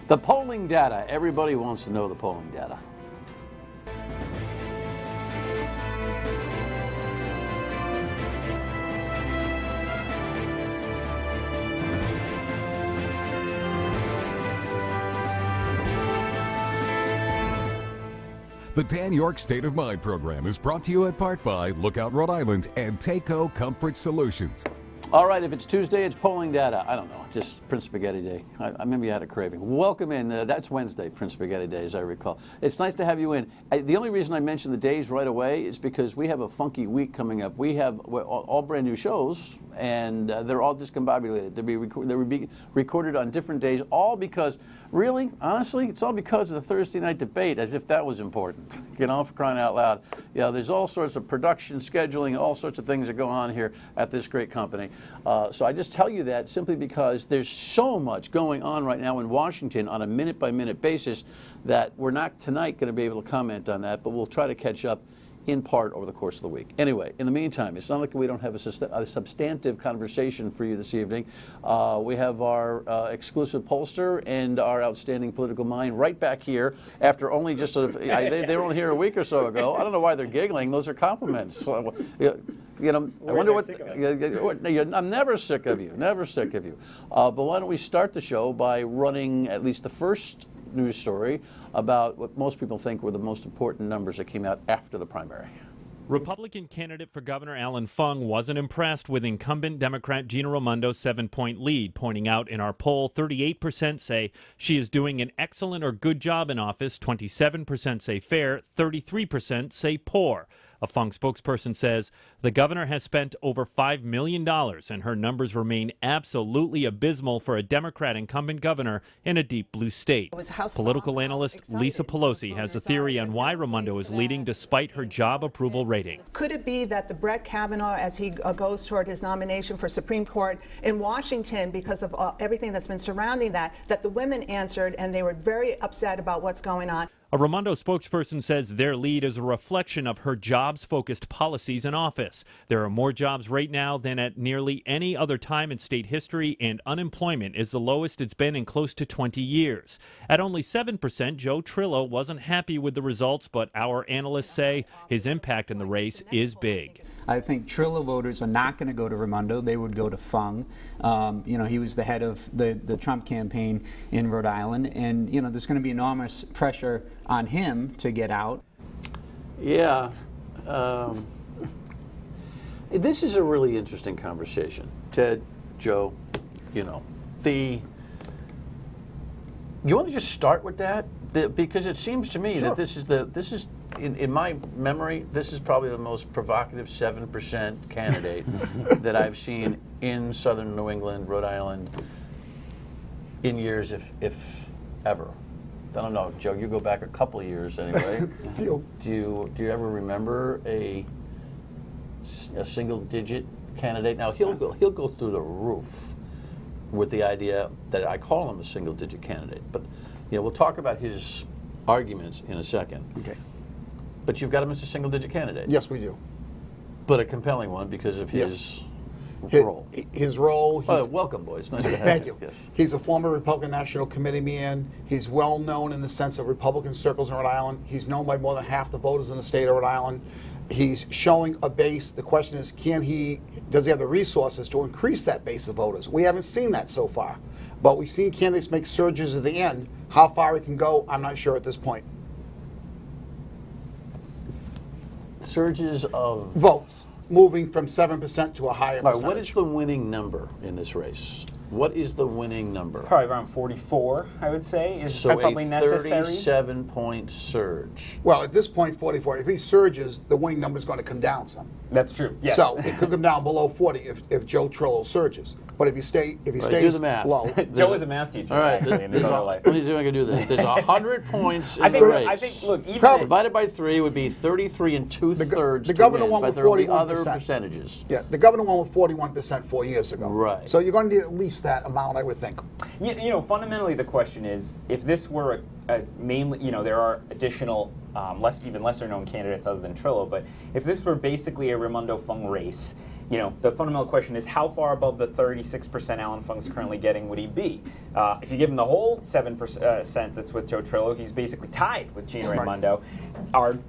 The polling data. Everybody wants to know the polling data. The Dan York State of Mind program is brought to you in part by Lookout Rhode Island and Takeo Comfort Solutions. All right, if it's Tuesday, it's polling data. I don't know, just Prince Spaghetti Day. I maybe had a craving. Welcome in. That's Wednesday, Prince Spaghetti Day, as I recall. It's nice to have you in. The only reason I mention the days right away is because we have a funky week coming up. We have all brand new shows, and they're all discombobulated. They'll be recorded on different days, all because, really, honestly, it's all because of the Thursday night debate, as if that was important. You know, for crying out loud. Yeah, there's all sorts of production, scheduling, all sorts of things that go on here at this great company. So I just tell you that simply because there's so much going on right now in Washington on a minute-by-minute basis that we're not tonight going to be able to comment on that, but we'll try to catch up in part over the course of the week. Anyway, in the meantime, it's not like we don't have a substantive conversation for you this evening. We have our exclusive pollster and our outstanding political mind right back here after only just they were only here a week or so ago. I don't know why they're giggling. Those are compliments. You know, I wonder what. I'm never sick of you. Never sick of you. But why don't we start the show by running at least the first news story about what most people think were the most important numbers that came out after the primary. Republican candidate for governor Alan Fung wasn't impressed with incumbent Democrat Gina Raimondo's 7-point lead, pointing out in our poll 38% say she is doing an excellent or good job in office, 27% say fair, 33% say poor. A Fung spokesperson says the governor has spent over $5 million and her numbers remain absolutely abysmal for a Democrat incumbent governor in a deep blue state. Political analyst Lisa Pelosi has a theory on why Raimondo is leading despite her job approval rating. Could it be that the Brett Kavanaugh, as he goes toward his nomination for Supreme Court in Washington, because of everything that's been surrounding that the women answered and they were very upset about what's going on? A Raimondo spokesperson says their lead is a reflection of her jobs-focused policies in office. There are more jobs right now than at nearly any other time in state history, and unemployment is the lowest it's been in close to 20 years. At only 7%, Joe Trillo wasn't happy with the results, but our analysts say his impact in the race is big. I think Trillo voters are not going to go to Raimondo. They would go to Fung. You know, he was the head of the Trump campaign in Rhode Island, and you know, there's going to be enormous pressure on him to get out. Yeah. This is a really interesting conversation. Ted, Joe, you know, you want to just start with that? Because it seems to me that this is in my memory, this is probably the most provocative 7% candidate that I've seen in southern New England, Rhode Island, in years, if ever. I don't know, Joe. You go back a couple of years anyway. Do you ever remember a single-digit candidate? Now he'll go through the roof with the idea that I call him a single-digit candidate, but you know, we'll talk about his arguments in a second. Okay. But you've got him as a single-digit candidate. Yes, we do. But a compelling one because of his role. His role. Welcome, boys. Nice to have you. Thank you. Yes. He's a former Republican National Committee man. He's well known in the sense of Republican circles in Rhode Island. He's known by more than half the voters in the state of Rhode Island. He's showing a base. The question is, does he have the resources to increase that base of voters? We haven't seen that so far. But we've seen candidates make surges at the end. How far he can go, I'm not sure at this point. Surges of votes, moving from 7% to a higher percentage. What is the winning number in this race? What is the winning number? Probably around 44, I would say. Is so probably necessary. 37-point surge. Well, at this point, 44. If he surges, the winning number is going to come down some. That's true. Yes. So it could come down below 40 if Joe Trillo surges. But if he stays do the math. low, Joe is a math teacher. All right, in his other life. Let me see if I can do this. There's 100 points in the race. I think, look, even divided by 3 would be 33 and 2/3. The governor won with 41%. Other percentages. Yeah, the governor won with 41% 4 years ago. Right. So you're going to need at least that amount, I would think. You know, fundamentally, the question is, if this were mainly, you know, there are additional, even lesser known candidates other than Trillo, but if this were basically a Raimondo Fung race, the fundamental question is how far above the 36% Alan Fung's currently getting would he be? If you give him the whole 7% that's with Joe Trillo, he's basically tied with Gina Raimondo.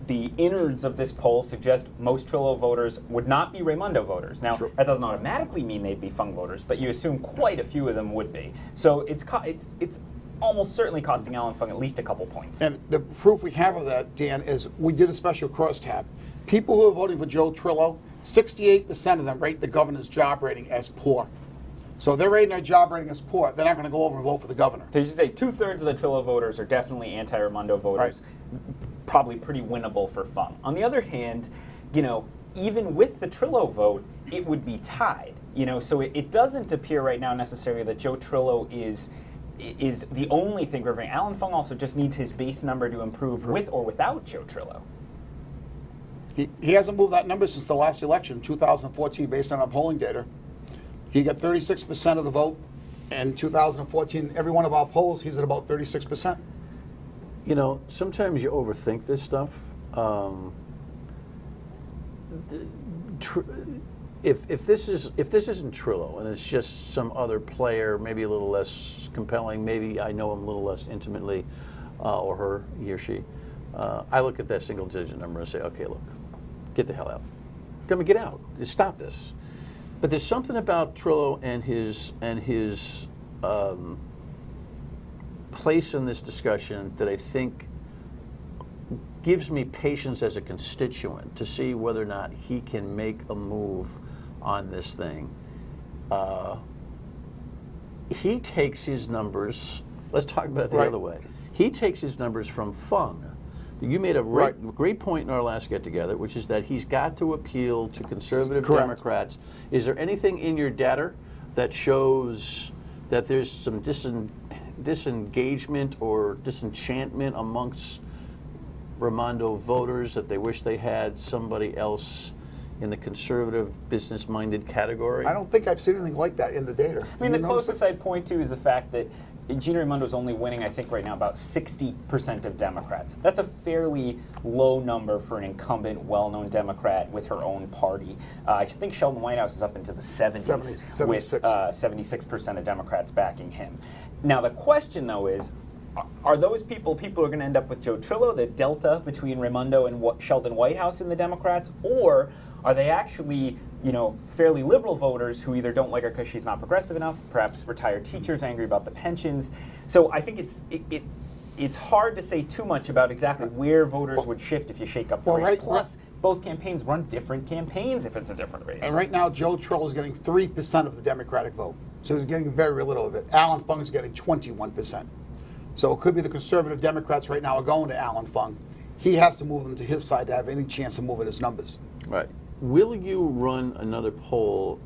The innards of this poll suggest most Trillo voters would not be Raimondo voters. Now, that doesn't automatically mean they'd be Fung voters, but you assume quite a few of them would be. So it's almost certainly costing Alan Fung at least a couple points. And the proof we have of that, Dan, is we did a special crosstab. People who are voting for Joe Trillo, 68% of them rate the governor's job rating as poor. So they're rating their job rating as poor. They're not going to go over and vote for the governor. So you should say 2/3 of the Trillo voters are definitely anti-Raimondo voters. Probably pretty winnable for Fung. On the other hand, even with the Trillo vote, it would be tied. So it doesn't appear right now necessarily that Joe Trillo is the only thing favoring. Alan Fung also just needs his base number to improve with or without Joe Trillo. He hasn't moved that number since the last election, 2014, based on our polling data. He got 36% of the vote. In 2014, every one of our polls, he's at about 36%. Sometimes you overthink this stuff. If this isn't Trillo and it's just some other player, maybe a little less compelling, maybe I know him a little less intimately, or her, he or she, I look at that single-digit number and say, okay, look, get the hell out. Get out. Just stop this. But there's something about Trillo and his place in this discussion that I think gives me patience as a constituent to see whether or not he can make a move on this thing. He takes his numbers, let's talk about it the other way. He takes his numbers from Fung. You made a great point in our last get-together, which is that he's got to appeal to conservative Democrats. Is there anything in your data that shows that there's some disengagement or disenchantment amongst Raimondo voters, that they wish they had somebody else in the conservative, business-minded category? I don't think I've seen anything like that in the data. I mean, the closest I'd point to is the fact that Gina Raimondo is only winning, I think, right now about 60% of Democrats. That's a fairly low number for an incumbent, well-known Democrat with her own party. I think Sheldon Whitehouse is up into the 70s, with 76% of Democrats backing him. Now, the question, though, is, are those people who are going to end up with Joe Trillo, the delta between Raimondo and Sheldon Whitehouse in the Democrats, or are they actually, fairly liberal voters who either don't like her because she's not progressive enough, perhaps retired teachers angry about the pensions? So I think it's hard to say too much about exactly where voters would shift if you shake up the race. Plus, both campaigns run different campaigns if it's a different race. And right now, Joe Trillo is getting 3% of the Democratic vote. So he's getting very little of it. Alan Fung is getting 21%. So it could be the conservative Democrats right now are going to Alan Fung. He has to move them to his side to have any chance of moving his numbers. Right. Will you run another poll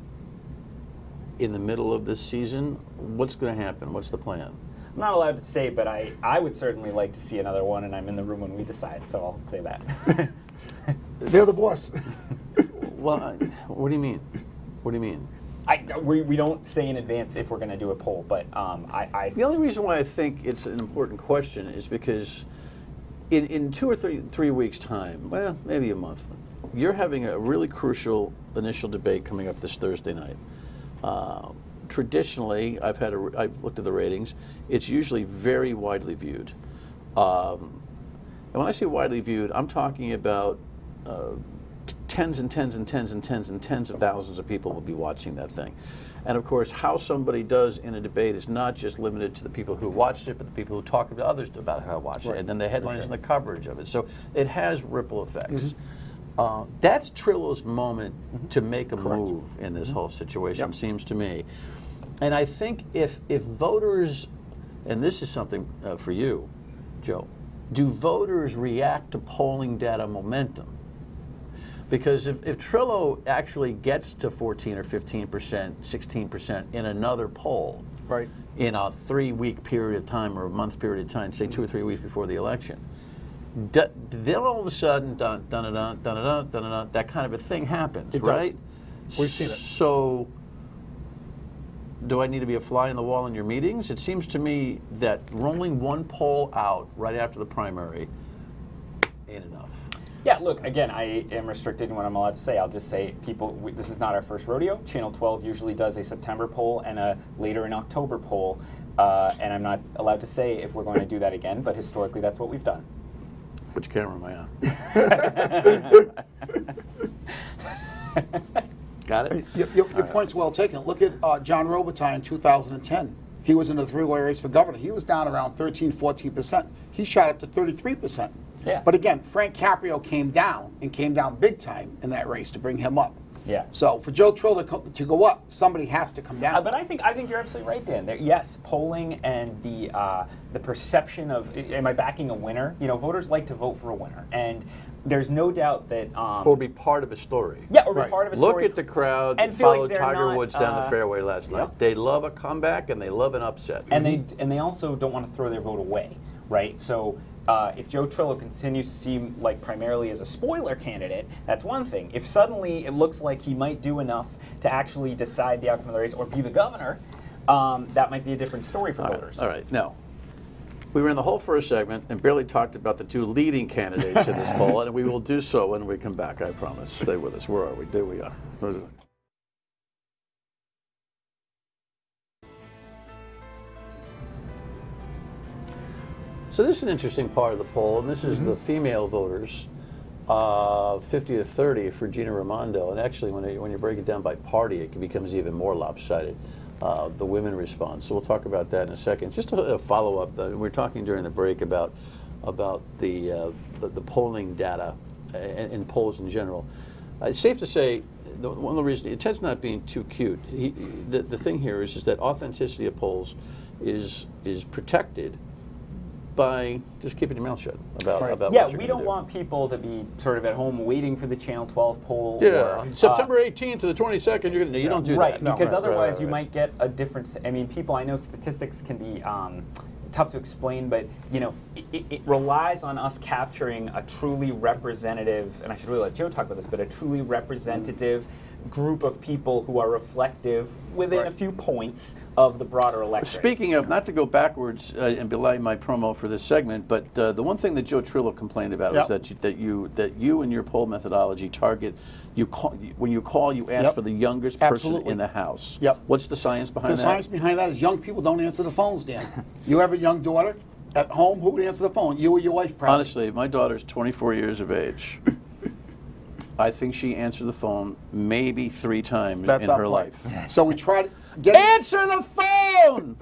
in the middle of this season? What's going to happen? What's the plan? I'm not allowed to say, but I would certainly like to see another one, and I'm in the room when we decide, so I'll say that. They're the boss. Well, what do you mean? What do you mean? We don't say in advance if we're going to do a poll, but The only reason why I think it's an important question is because in 2 or 3 weeks' time, well, maybe a month, you're having a really crucial initial debate coming up this Thursday night. Traditionally, I've looked at the ratings. It's usually very widely viewed, and when I say widely viewed, I'm talking about tens and tens and tens and tens and tens of thousands of people will be watching that thing. And of course, how somebody does in a debate is not just limited to the people who watched it, but the people who talk to others about how to watch it, and then the headlines and the coverage of it. So it has ripple effects. That's Trillo's moment to make a move in this whole situation, seems to me. And I think if voters, and this is something for you, Joe, do voters react to polling data momentum? Because if Trillo actually gets to 14 or 15%, 16% in another poll, in a 3-week period of time or a month period of time, say 2 or 3 weeks before the election, then all of a sudden, that kind of a thing happens, right? We've seen it. So, do I need to be a fly on the wall in your meetings? It seems to me that rolling one poll out right after the primary ain't enough. Yeah, look, again, I am restricted in what I'm allowed to say. I'll just say, this is not our first rodeo. Channel 12 usually does a September poll and a later in October poll, and I'm not allowed to say if we're going to do that again, but historically that's what we've done. Which camera am I on? Got it? Your point's well taken. Look at John Robitaille in 2010. He was in the three-way race for governor. He was down around 13, 14%. He shot up to 33%. Yeah. But again, Frank Caprio came down big time in that race to bring him up. Yeah. So for Joe Trill to go up, somebody has to come down. But I think you're absolutely right, Dan. Yes, polling and the perception of, am I backing a winner? You know, voters like to vote for a winner, and there's no doubt that or be part of a story. Yeah, or be part of a story. Look at the crowd that and feel followed like Tiger Woods down the fairway last night. They love a comeback and they love an upset. And they also don't want to throw their vote away, right? So if Joe Trillo continues to seem like primarily as a spoiler candidate, that's one thing. If suddenly it looks like he might do enough to actually decide the outcome of the race or be the governor, that might be a different story for voters. All right, now, we were in the whole first segment and barely talked about the two leading candidates in this poll, and we will do so when we come back, I promise. Stay with us. Where are we? There we are. So this is an interesting part of the poll, and this is the female voters, 50 to 30 for Gina Raimondo. And actually, when you break it down by party, it becomes even more lopsided, the women response. So we'll talk about that in a second. Just a follow-up. We were talking during the break about the polling data and polls in general. It's safe to say, one of the reasons, Ted's not being too cute. The thing here is that authenticity of polls is protected by just keeping your mouth shut about what you're we don't want people to be sort of at home waiting for the Channel 12 poll. Yeah, September 18th to the 22nd, you don't do that. Right, because otherwise you might get a different, I mean, I know statistics can be tough to explain, but you know, it relies on us capturing a truly representative, and I should really let Joe talk about this, but a truly representative group of people who are reflective within a few points of the broader electorate. Speaking of, not to go backwards and belie my promo for this segment, but the one thing that Joe Trillo complained about is that you and your poll methodology target, when you call, you ask for the youngest person in the House. What's the science behind that? The science behind that is young people don't answer the phones, Dan. You have a young daughter at home, who would answer the phone? You or your wife, probably? Honestly, my daughter's 24 years of age. I think she answered the phone maybe 3 times in her life. So we try to answer the phone.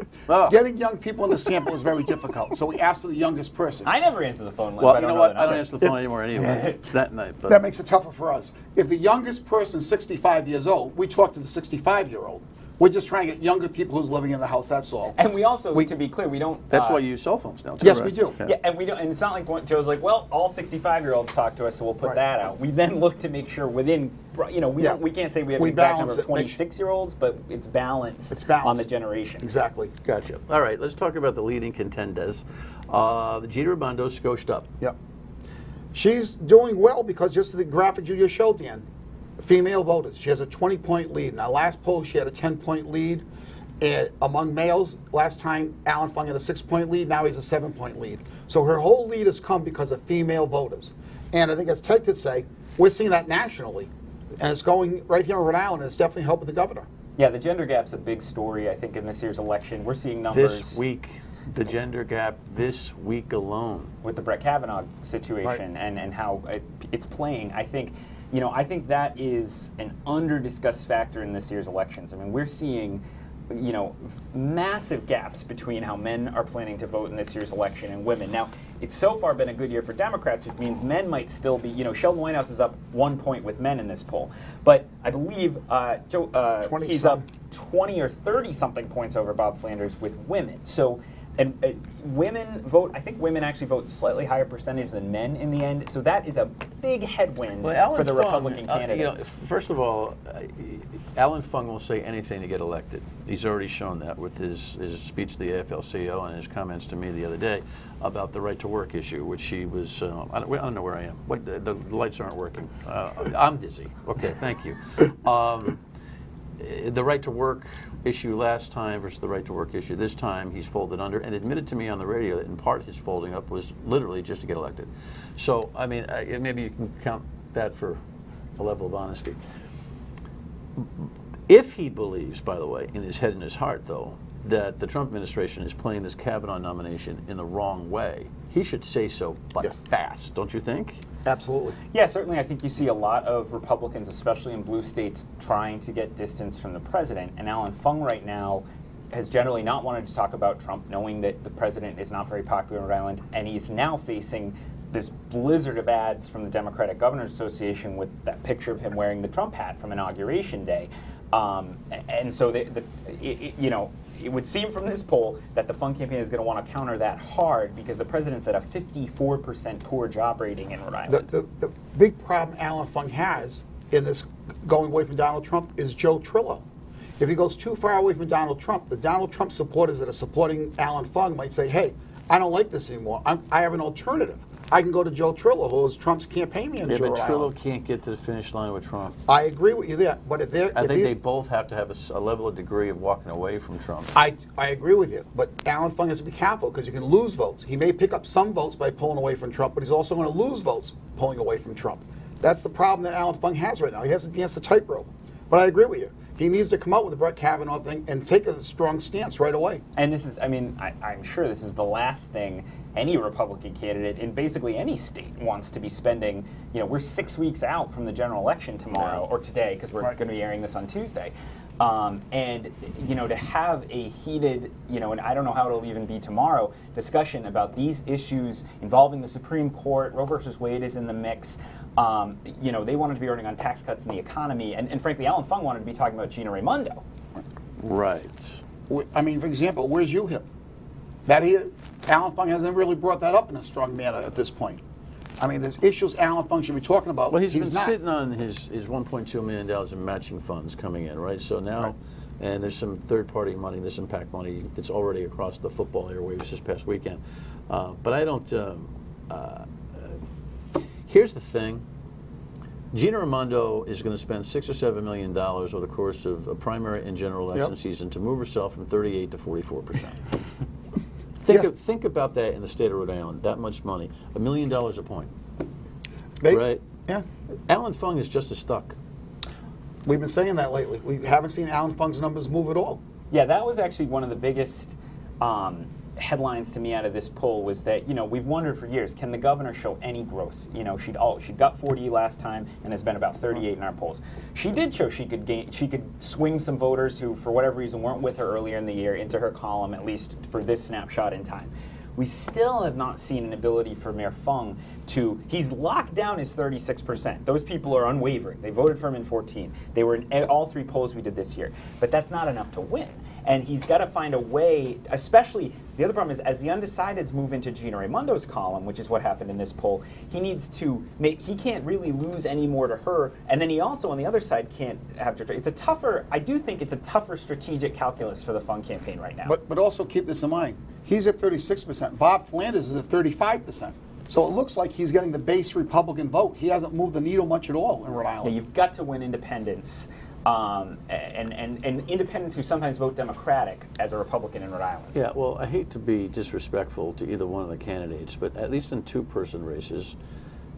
Getting young people in the sample is very difficult. So we asked for the youngest person. I never answer the phone. Well, you know what? I don't answer the phone anymore anyway. It's that night. But that makes it tougher for us. If the youngest person is 65 years old, we talk to the 65-year-old. We're just trying to get younger people who's living in the house, that's all. And we also, to be clear, we don't... That's why you use cell phones now, too, yes, right? we do. Yeah, and we don't. And it's not like Joe's like, well, all 65-year-olds talk to us, so we'll put that out. We then look to make sure within, you know, we can't say we have an exact number of 26-year-olds, but it's balanced on the generation. Exactly. Gotcha. All right, let's talk about the leading contenders. Gina Raimondo scotched up. Yep. She's doing well because just the graphic you just showed, Dan, female voters, she has a 20-point lead. In our last poll, she had a 10-point lead. Among males, last time Alan Fung had a 6-point lead, now he's a 7-point lead. So her whole lead has come because of female voters. And I think, as Ted could say, we're seeing that nationally. And it's going right here in Rhode Island, and it's definitely helping the governor. Yeah, the gender gap's a big story, I think, in this year's election. We're seeing numbers. This week, the gender gap this week alone. With the Brett Kavanaugh situation and how it's playing, I think, you know, I think that is an under-discussed factor in this year's elections. I mean, we're seeing, you know, massive gaps between how men are planning to vote in this year's election and women. Now, it's so far been a good year for Democrats, which means men might still be, you know, Sheldon Whitehouse is up 1 point with men in this poll. But I believe he's up 20 or 30-something points over Bob Flanders with women. So, and women vote, I think women actually vote slightly higher percentage than men in the end. So that is a big headwind for the Republican candidates. You know, first of all, Alan Fung will say anything to get elected. He's already shown that with his speech to the AFL-CIO and his comments to me the other day about the right to work issue, which he was, I don't know where I am. The lights aren't working. I'm dizzy. Okay, thank you. the right to work issue last time versus the right to work issue this time, he's folded under and admitted to me on the radio that in part his folding up was literally just to get elected. So, I mean, maybe you can count that for a level of honesty. If he believes, by the way, in his head and his heart, though, that the Trump administration is playing this Kavanaugh nomination in the wrong way, he should say so, but yes. fast, don't you think? Absolutely. Yeah, certainly. I think you see a lot of Republicans, especially in blue states, trying to get distance from the president. And Alan Fung right now has generally not wanted to talk about Trump, knowing that the president is not very popular in Rhode Island, and he's now facing this blizzard of ads from the Democratic Governors Association with that picture of him wearing the Trump hat from Inauguration Day. And so, you know, it would seem from this poll that the Fung campaign is going to want to counter that hard because the president's at a 54% poor job rating in Rhode Island. The big problem Alan Fung has in this going away from Donald Trump is Joe Trillo. If he goes too far away from Donald Trump, the Donald Trump supporters that are supporting Alan Fung might say, hey, I don't like this anymore. I have an alternative. I can go to Joe Trillo, who is Trump's campaign manager. Yeah, but Trillo can't get to the finish line with Trump. I agree with you there, but if they're, I think they both have to have a level of degree of walking away from Trump. I agree with you, but Alan Fung has to be careful because you can lose votes. He may pick up some votes by pulling away from Trump, but he's also going to lose votes pulling away from Trump. That's the problem that Alan Fung has right now. He has to dance the tightrope. But I agree with you. He needs to come out with the Brett Kavanaugh thing and take a strong stance right away. And this is, I mean, I'm sure this is the last thing any Republican candidate in basically any state wants to be spending. You know, we're 6 weeks out from the general election tomorrow, or today, because we're going to be airing this on Tuesday. And, you know, to have a heated, you know, and I don't know how it'll even be tomorrow, discussion about these issues involving the Supreme Court, Roe versus Wade is in the mix. You know, they wanted to be running on tax cuts in the economy. And frankly, Alan Fung wanted to be talking about Gina Raimondo. Right. I mean, for example, where's UHIP? Alan Fung hasn't really brought that up in a strong manner at this point. I mean, there's issues Alan Fung should be talking about. Well, he's been sitting on his $1.2 million in matching funds coming in, right? So now, and there's some third-party money, there's some PAC money that's already across the football airwaves this past weekend. But I don't. Here's the thing. Gina Raimondo is going to spend $6 or $7 million over the course of a primary and general election season to move herself from 38 to 44%. Think about that in the state of Rhode Island. That much money, $1 million a point, right? Yeah. Alan Fung is just as stuck. We've been saying that lately. We haven't seen Alan Fung's numbers move at all. Yeah, that was actually one of the biggest headlines to me out of this poll was that, you know, we've wondered for years, can the governor show any growth? You know, she got 40 last time and has been about 38 in our polls. She did show she could swing some voters who, for whatever reason, weren't with her earlier in the year into her column, at least for this snapshot in time. We still have not seen an ability for Mayor Fung he's locked down his 36%. Those people are unwavering. They voted for him in 14. They were in all three polls we did this year. But that's not enough to win. And he's got to find a way, especially, the other problem is, as the undecideds move into Gina Raimondo's column, which is what happened in this poll, he needs to he can't really lose any more to her, and then he also, on the other side, can't have to, I do think it's a tougher strategic calculus for the Fung campaign right now. But also keep this in mind, he's at 36%, Bob Flanders is at 35%. So it looks like he's getting the base Republican vote. He hasn't moved the needle much at all in Rhode Island. Yeah, you've got to win independents. And independents who sometimes vote Democratic as a Republican in Rhode Island. Yeah, well, I hate to be disrespectful to either one of the candidates, but at least in two-person races,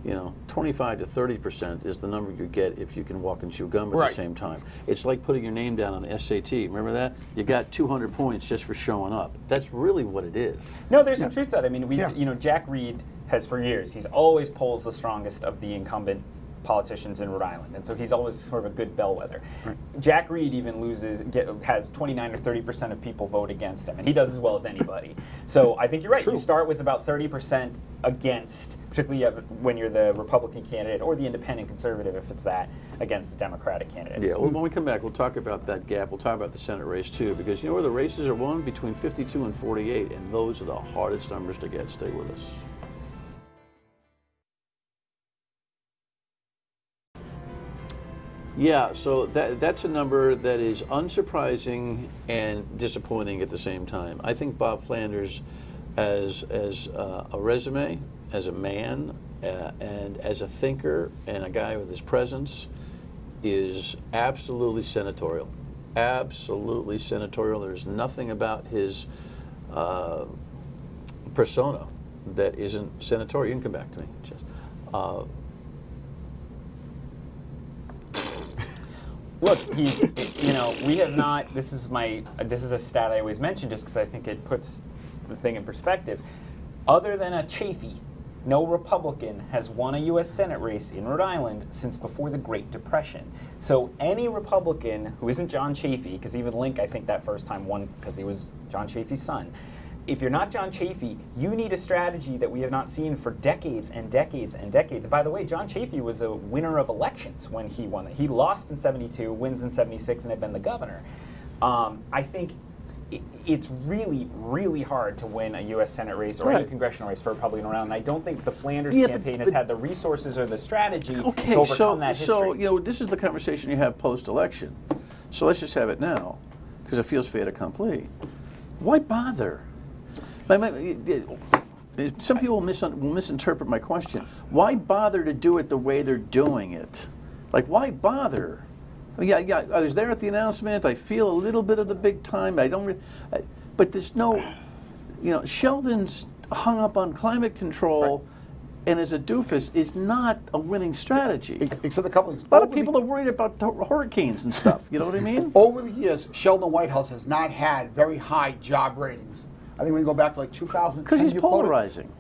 you know, 25 to 30% is the number you get if you can walk and chew gum at the same time. It's like putting your name down on the SAT. Remember that? You got 200 points just for showing up. That's really what it is. No, there's some truth to that. I mean, you know, Jack Reed has for years, he's always polls the strongest of the incumbent politicians in Rhode Island, and so he's always sort of a good bellwether. Jack Reed even has 29 or 30% of people vote against him, and he does as well as anybody. So I think you're right. You start with about 30% against, particularly when you're the Republican candidate or the independent conservative, if it's that, against the Democratic candidates. Yeah, well, when we come back, we'll talk about that gap. We'll talk about the Senate race, too, because you know where the races are won? Between 52 and 48, and those are the hardest numbers to get. Stay with us. Yeah, so that's a number that is unsurprising and disappointing at the same time. I think Bob Flanders, as a resume, as a man, and as a thinker, and a guy with his presence, is absolutely senatorial. absolutely senatorial. There's nothing about his persona that isn't senatorial. You can come back to me. Just, look, he's, you know, we have not, this is a stat I always mention just because I think it puts the thing in perspective. Other than a Chafee, no Republican has won a U.S. Senate race in Rhode Island since before the Great Depression. So any Republican who isn't John Chafee, because even Link, I think that first time won because he was John Chafee's son. If you're not John Chafee, you need a strategy that we have not seen for decades and decades and decades. By the way, John Chafee was a winner of elections when he won. He lost in 72, wins in 76, and had been the governor. I think it's really, really hard to win a U.S. Senate race or any congressional race for a Republican around. And I don't think the Flanders campaign has had the resources or the strategy to overcome that history. So, you know, this is the conversation you have post-election. So let's just have it now, because it feels fait accompli. Why bother? Some people will misinterpret my question. Why bother to do it the way they're doing it? Like, why bother? Yeah, I was there at the announcement. I feel a little bit of the big time. I don't, but there's no, you know, Sheldon's hung up on climate control, and as a doofus is not a winning strategy. Except a couple things. A lot of people are worried about hurricanes and stuff. You know what I mean? Over the years, Sheldon Whitehouse has not had very high job ratings. I think we can go back to like 2010. Because he's polarizing.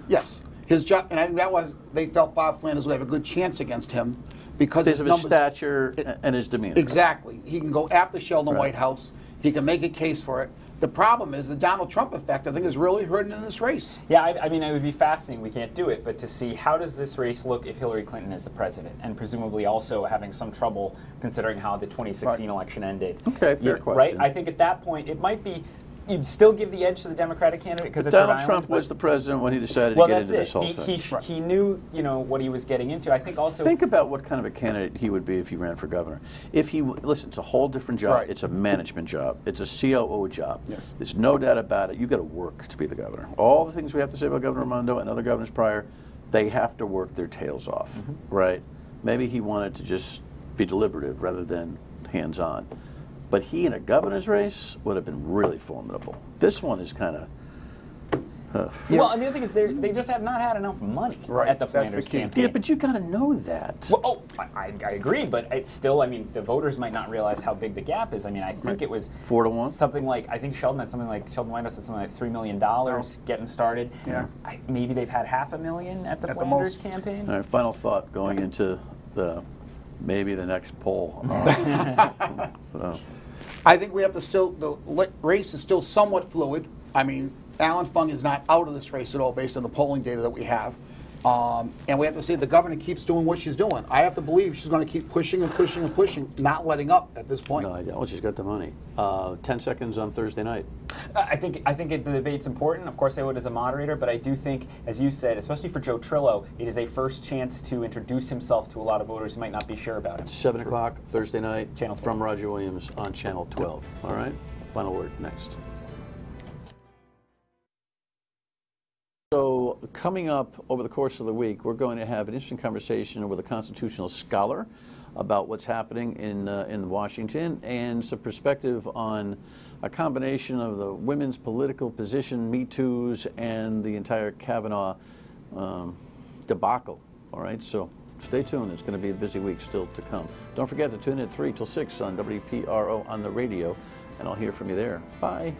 Yes, his job, and I think that was they felt Bob Flanders would have a good chance against him. Because of his stature and his demeanor. Exactly. He can go after Sheldon Whitehouse. He can make a case for it. The problem is the Donald Trump effect, I think, is really hurting in this race. Yeah, I mean, it would be fascinating. We can't do it, but to see how does this race look if Hillary Clinton is the president, and presumably also having some trouble considering how the 2016 election ended. Okay, fair question. Right? I think at that point, it might be, you'd still give the edge to the Democratic candidate because Donald Trump was the president when he decided to get into this whole thing. He knew, you know, what he was getting into. I think also think about what kind of a candidate he would be if he ran for governor. If he listen, it's a whole different job. It's a management job. It's a COO job. Yes. There's no doubt about it. You got to work to be the governor. All the things we have to say about Governor Raimondo and other governors prior, they have to work their tails off, right? Maybe he wanted to just be deliberative rather than hands-on. But he in a governor's race would have been really formidable. This one is kind of. Well, and the other thing is they just have not had enough money at the Flanders campaign. Yeah, but you got to know that. Well, I agree, but it's still. I mean, the voters might not realize how big the gap is. I mean, I think it was 4-1. Something like Sheldon Whitehouse had something like $3 million getting started. Yeah. Maybe they've had $500,000 at the Flanders campaign. All right, final thought going into maybe the next poll. So. I think we have to still, the race is still somewhat fluid. I mean, Alan Fung is not out of this race at all based on the polling data that we have. And we have to say the governor keeps doing what she's doing. I have to believe she's going to keep pushing and pushing and pushing, not letting up at this point. No idea. Well, she's got the money. 10 seconds on Thursday night. I think the debate's important. Of course, I would as a moderator, but I do think, as you said, especially for Joe Trillo, it is a first chance to introduce himself to a lot of voters who might not be sure about him. 7 o'clock Thursday night Channel from Roger Williams on Channel 12. All right? Final word next. So coming up over the course of the week, we're going to have an interesting conversation with a constitutional scholar about what's happening in Washington and some perspective on a combination of the women's political position, Me Too's, and the entire Kavanaugh debacle. All right, so stay tuned. It's going to be a busy week still to come. Don't forget to tune in at 3 till 6 on WPRO on the radio, and I'll hear from you there. Bye.